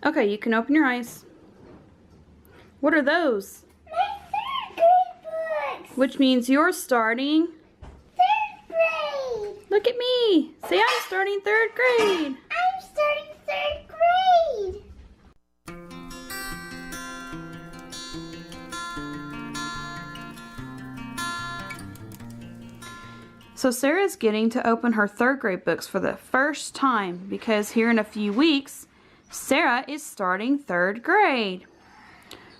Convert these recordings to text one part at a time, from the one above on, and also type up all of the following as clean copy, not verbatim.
Okay, you can open your eyes. What are those? My 3rd grade books. Which means you're starting 3rd grade. Look at me. Say I'm starting 3rd grade. I'm starting 3rd grade. So Sarah's getting to open her 3rd grade books for the first time because here in a few weeks, Sarah is starting 3rd grade.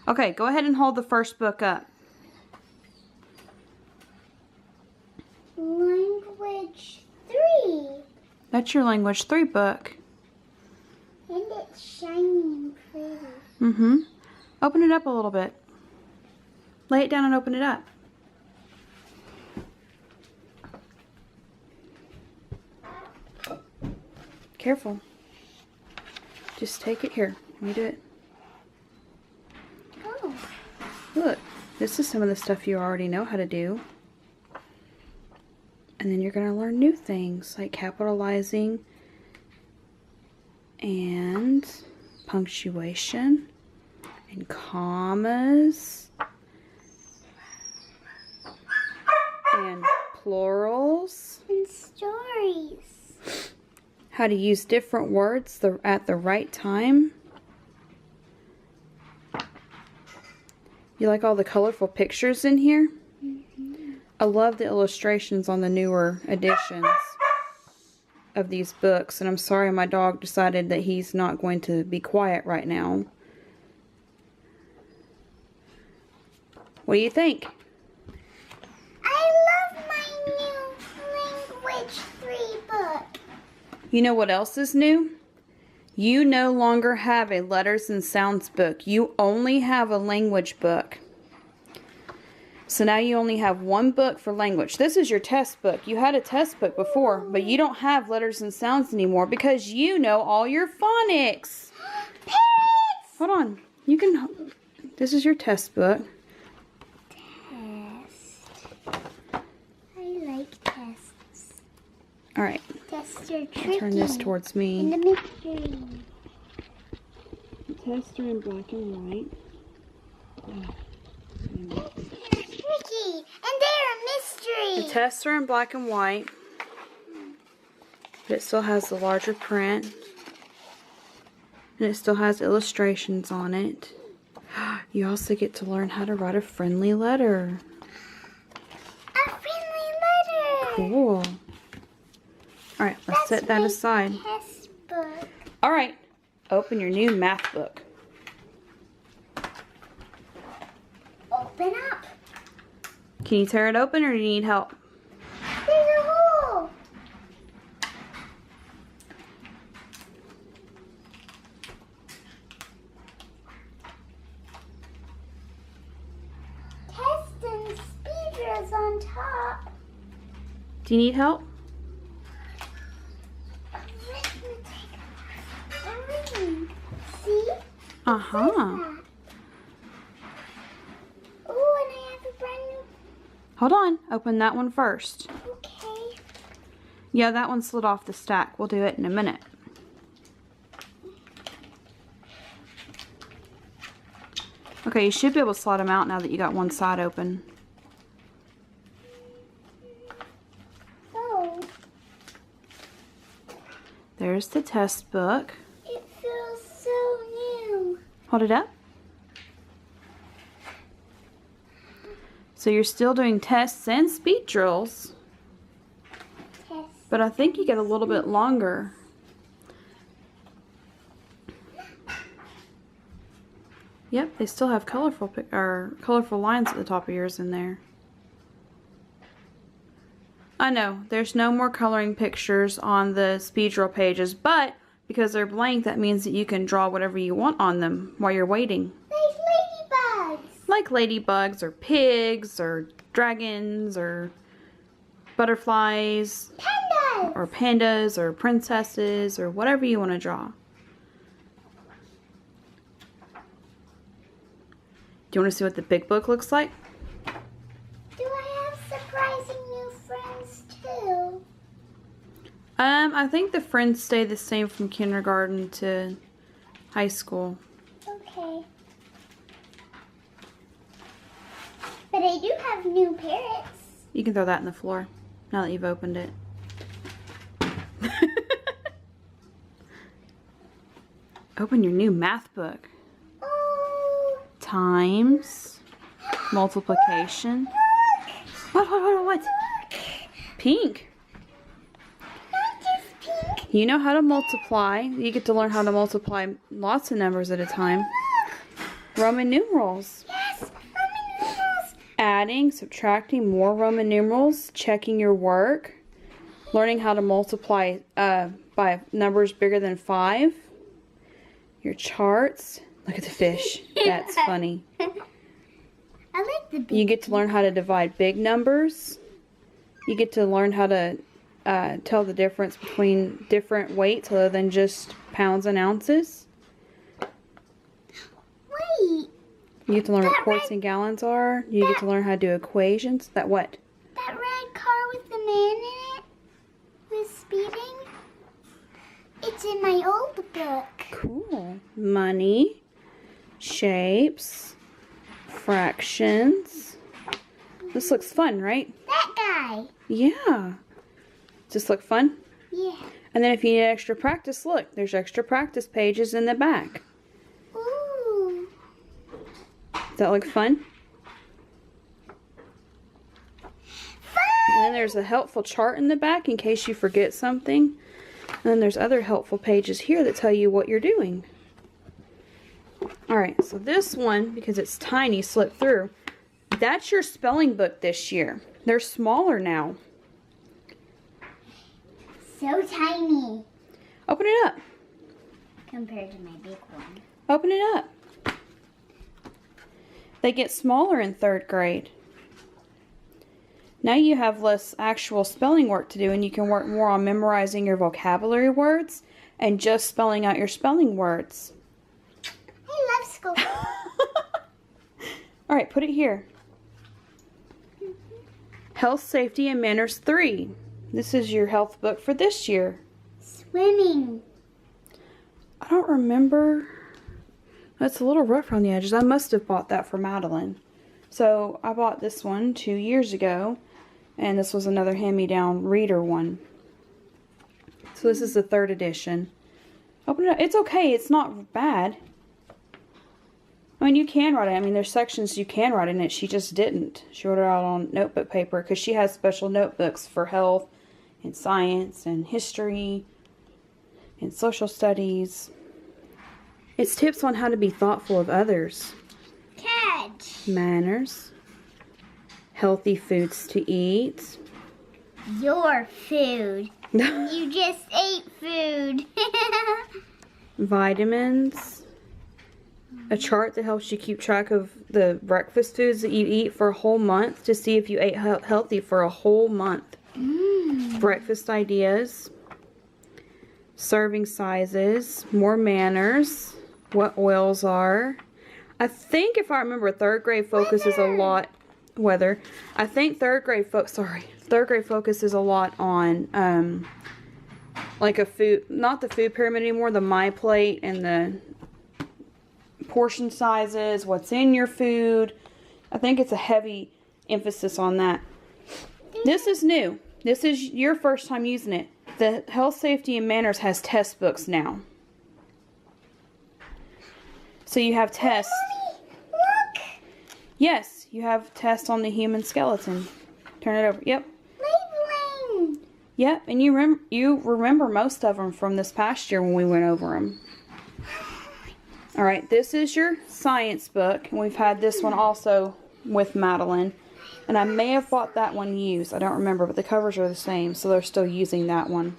Okay, go ahead and hold the first book up. Language 3. That's your Language 3 book. And it's shiny and pretty. Mm-hmm. Open it up a little bit. Lay it down and open it up. Careful. Just take it here. Let me do it. Oh. Look, this is some of the stuff you already know how to do. And then you're going to learn new things like capitalizing and punctuation and commas and plurals. And stories. How to use different words at the right time. You like all the colorful pictures in here? Mm-hmm. I love the illustrations on the newer editions of these books. And I'm sorry my dog decided that he's not going to be quiet right now. What do you think? I love my new Language 3 book. You know what else is new? You no longer have a letters and sounds book. You only have a language book. So now you only have one book for language. This is your test book. You had a test book before, but you don't have letters and sounds anymore because you know all your phonics. Parrots! Hold on. You can... This is your test book. Test. I like tests. Alright. Tests are tricky. Turn this towards me. And the mystery. The tests are in black and white. Tricky. And they're a mystery. The tests are in black and white. But it still has the larger print. And it still has illustrations on it. You also get to learn how to write a friendly letter. A friendly letter. Cool. Alright, let's set that aside. Test book. Alright, open your new math book. Open up. Can you tear it open or do you need help? There's a hole. Test and speed drills on top. Do you need help? See? Uh-huh. Oh, and I have a brand new. Hold on. Open that one first. Okay. Yeah, that one slid off the stack. We'll do it in a minute. Okay, you should be able to slide them out now that you got one side open. Oh, There's the test book. it feels so new. Hold it up. So you're still doing tests and speed drills, Test. but I think you get a little bit longer. Yep, they still have colorful lines at the top of yours in there. I know, there's no more coloring pictures on the speed drill pages, but because they're blank, that means that you can draw whatever you want on them while you're waiting. Like ladybugs. Like ladybugs or pigs or dragons or butterflies Pandas. or pandas or princesses or whatever you want to draw. Do you want to see what the big book looks like? Do I have surprising new friends too? I think the friends stay the same from kindergarten to High school. Okay. But I do have new parrots. You can throw that in the floor now that you've opened it. Open your new math book. Oh. Times, multiplication. What? Pink. Not just pink. You know how to multiply. You get to learn how to multiply lots of numbers at a time. Roman numerals. Yes, Roman numerals. Adding, subtracting more Roman numerals, checking your work, learning how to multiply by numbers bigger than 5, your charts. Look at the fish. That's funny. I like the big. You get to learn how to divide big numbers. You get to learn how to tell the difference between different weights other than just pounds and ounces. Wait. You get to learn what That quarts red- and gallons are. You get to learn how to do equations. That what? That red car with the man in it was speeding. It's in my old book. Cool. Money, shapes, fractions. This looks fun, right? That guy. Yeah. Does this look fun? Yeah. And then if you need extra practice, look, there's extra practice pages in the back. Ooh. Does that look fun? And then there's a helpful chart in the back in case you forget something. And then there's other helpful pages here that tell you what you're doing. Alright, so this one, because it's tiny, slip through. That's your spelling book this year. They're smaller now. So tiny Open it up. compared to my big one. Open it up. They get smaller in 3rd grade. Now you have less actual spelling work to do, and you can work more on memorizing your vocabulary words and just spelling out your spelling words. I love school. All right, put it here. Health, Safety, and Manners 3. This is your health book for this year. Swimming. I don't remember. That's a little rough around the edges. I must have bought that for Madeline. So I bought this one 2 years ago, and this was another hand-me-down reader one. So this is the 3rd edition. Open it up. It's okay. It's not bad. I mean, you can write it. I mean, there's sections you can write in it. She just didn't. She wrote it out on notebook paper because she has special notebooks for health and science and history and social studies. It's tips on how to be thoughtful of others. Catch. Manners. Healthy foods to eat. Your food. You just ate food. Vitamins. A chart that helps you keep track of the breakfast foods that you eat for a whole month to see if you ate healthy for a whole month. Breakfast ideas. Serving sizes. More manners. What oils are. I think if I remember, 3rd grade focuses a lot. Weather. I think 3rd grade focuses a lot on like a food, not the food pyramid anymore, the My Plate and the portion sizes, what's in your food. I think it's a heavy emphasis on that. This is new. This is your first time using it. The Health, Safety, and Manners has test books now. So you have tests. Mommy, look. Yes, you have tests on the human skeleton. Turn it over. Yep. Labeling. Yep, and you remember most of them from this past year when we went over them. Alright, this is your science book, and we've had this one also with Madeline. And I may have bought that one used, I don't remember, but the covers are the same, so they're still using that one.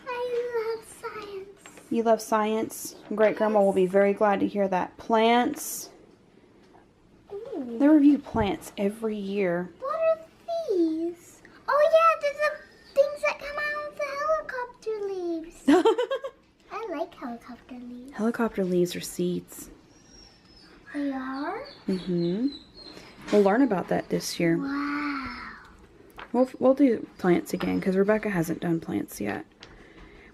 I love science. You love science? Great Grandma will be very glad to hear that. Plants. Ooh. They review plants every year. What are these? Oh yeah, they're the things that come out of the helicopter leaves. I like helicopter leaves. Helicopter leaves are seeds. They are? Mm-hmm. We'll learn about that this year. Wow. We'll do plants again because Rebecca hasn't done plants yet.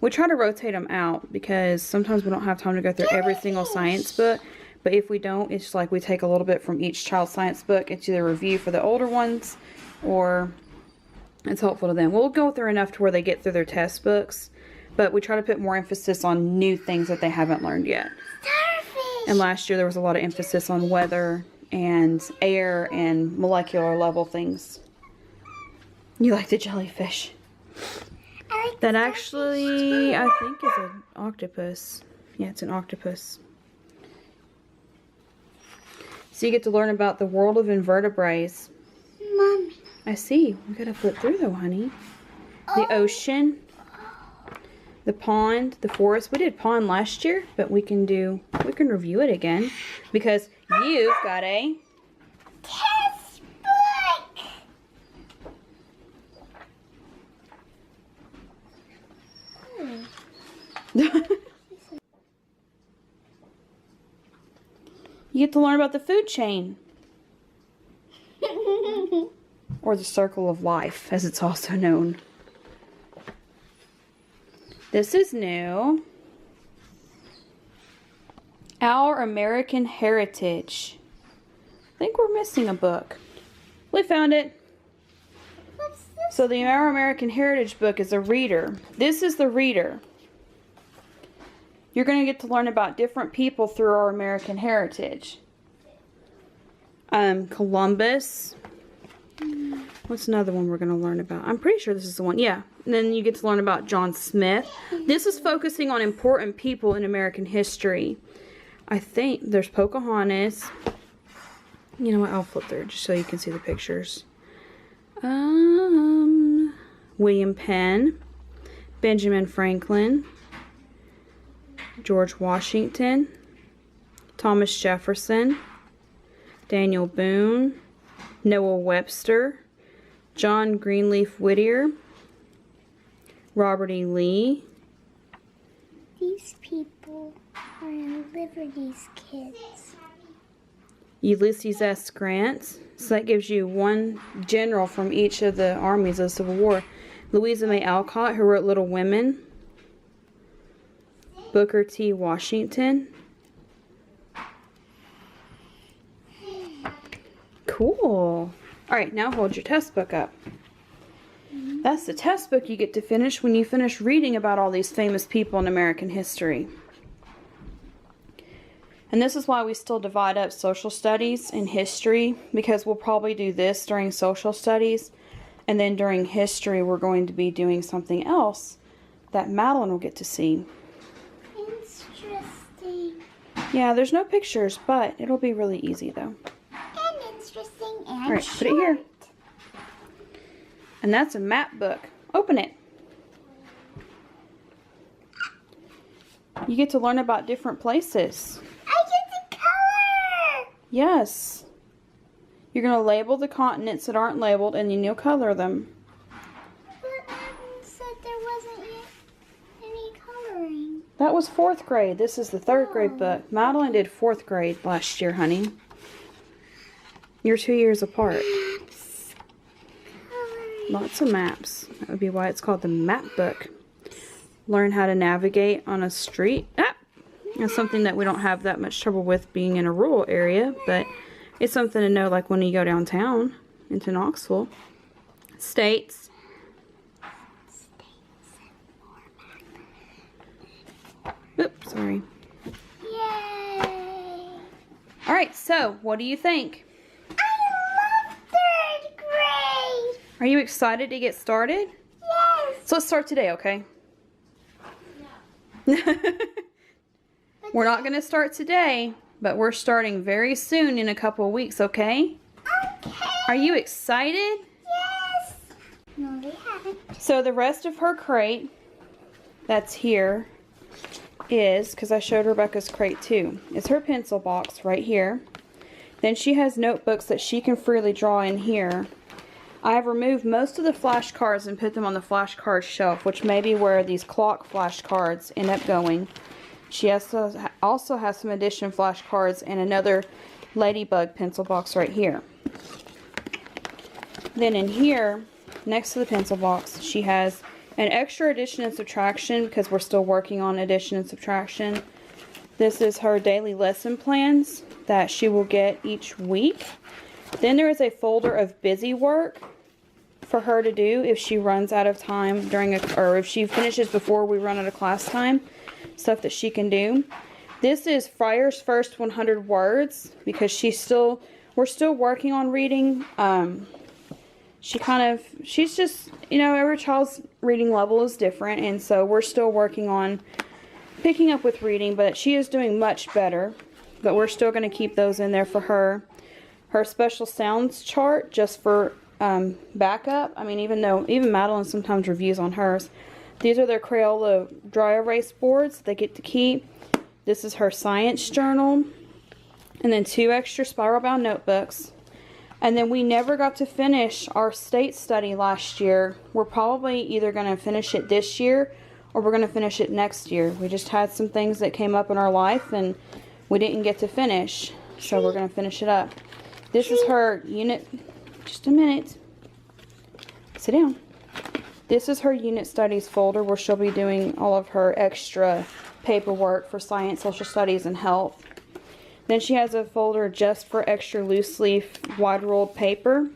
We try to rotate them out because sometimes we don't have time to go through every single science book. But if we don't, it's like we take a little bit from each child's science book. It's either a review for the older ones or it's helpful to them. We'll go through enough to where they get through their test books. But we try to put more emphasis on new things that they haven't learned yet. Starfish. And last year there was a lot of emphasis on weather and air and molecular level things. You like the jellyfish? I like That the actually, I think, is an octopus. Yeah, it's an octopus. So you get to learn about the world of invertebrates. Mommy. I see. We gotta flip through though, honey. The ocean, the pond, the forest. We did pond last year, but we can review it again because you've got a Test book. You get to learn about the food chain. Or the circle of life, as it's also known. This is new. Our American Heritage. I think we're missing a book. We found it. What's this? So the Our American Heritage book is a reader. This is the reader. You're going to get to learn about different people through our American heritage. Columbus. What's another one we're going to learn about? I'm pretty sure this is the one. Yeah. And then you get to learn about John Smith. This is focusing on important people in American history. I think there's Pocahontas. You know what? I'll flip through just so you can see the pictures. William Penn. Benjamin Franklin. George Washington, Thomas Jefferson, Daniel Boone, Noah Webster, John Greenleaf Whittier, Robert E. Lee. These people are in Liberty's kids. Ulysses S. Grant. So that gives you one general from each of the armies of the Civil War. Louisa May Alcott, who wrote Little Women. Booker T. Washington. Cool. Alright, now hold your test book up. That's the test book you get to finish when you finish reading about all these famous people in American history. And this is why we still divide up social studies and history, because we'll probably do this during social studies, and then during history we're going to be doing something else that Madeline will get to see. Interesting. Yeah, there's no pictures, but it'll be really easy though. And interesting and Alright, put it here. And that's a map book. Open it. You get to learn about different places. I get the color. Yes. You're going to label the continents that aren't labeled and then you'll color them. But Adam said there wasn't yet any coloring. That was 4th grade. This is the 3rd grade book. Madeline did 4th grade last year, honey. You're 2 years apart. Maps. Coloring. Lots of maps. That would be why it's called the map book. Learn how to navigate on a street. That's something that we don't have that much trouble with being in a rural area, but it's something to know like when you go downtown into Knoxville. States. Oops, sorry. Yay. Alright, so what do you think? I love 3rd grade. Are you excited to get started? Yes. So let's start today, okay? We're not going to start today, but we're starting very soon in a couple of weeks, okay? Okay. Are you excited? Yes. No, they haven't. So the rest of her crate that's here is, because I showed Rebecca's crate too, is her pencil box right here. Then she has notebooks that she can freely draw in here. I have removed most of the flashcards and put them on the flashcard shelf, which may be where these clock flashcards end up going. She also has some additional flashcards and another ladybug pencil box right here. Then in here, next to the pencil box, she has And extra addition and subtraction, because we're still working on addition and subtraction. This is her daily lesson plans that she will get each week. Then there is a folder of busy work for her to do if she runs out of time or if she finishes before we run out of class time. Stuff that she can do. This is Friar's first 100 words because we're still working on reading. She's just, every child's reading level is different, and so we're still working on picking up with reading, but she is doing much better. But we're still going to keep those in there for her. Her special sounds chart just for backup. I mean, even Madeline sometimes reviews on hers. These are their Crayola dry erase boards they get to keep. This is her science journal. And then 2 extra spiral bound notebooks. And then we never got to finish our state study last year. We're probably either going to finish it this year or we're going to finish it next year. We just had some things that came up in our life and we didn't get to finish. So we're going to finish it up. This is her unit. Just a minute. Sit down. This is her unit studies folder where she'll be doing all of her extra paperwork for science, social studies, and health. Then she has a folder just for extra loose leaf wide rolled paper.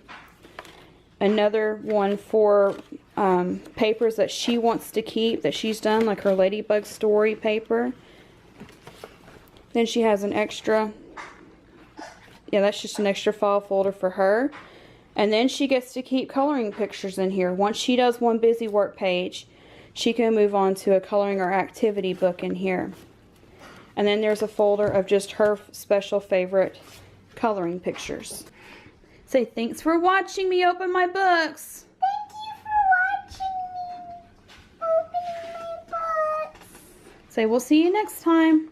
Another one for papers that she wants to keep that she's done, like her ladybug story paper. Then she has an extra, that's just an extra file folder for her. And then she gets to keep coloring pictures in here. Once she does one busy work page, she can move on to a coloring or activity book in here. And then there's a folder of just her special favorite coloring pictures. Say thanks for watching me open my books. Thank you for watching me opening my books. Say we'll see you next time.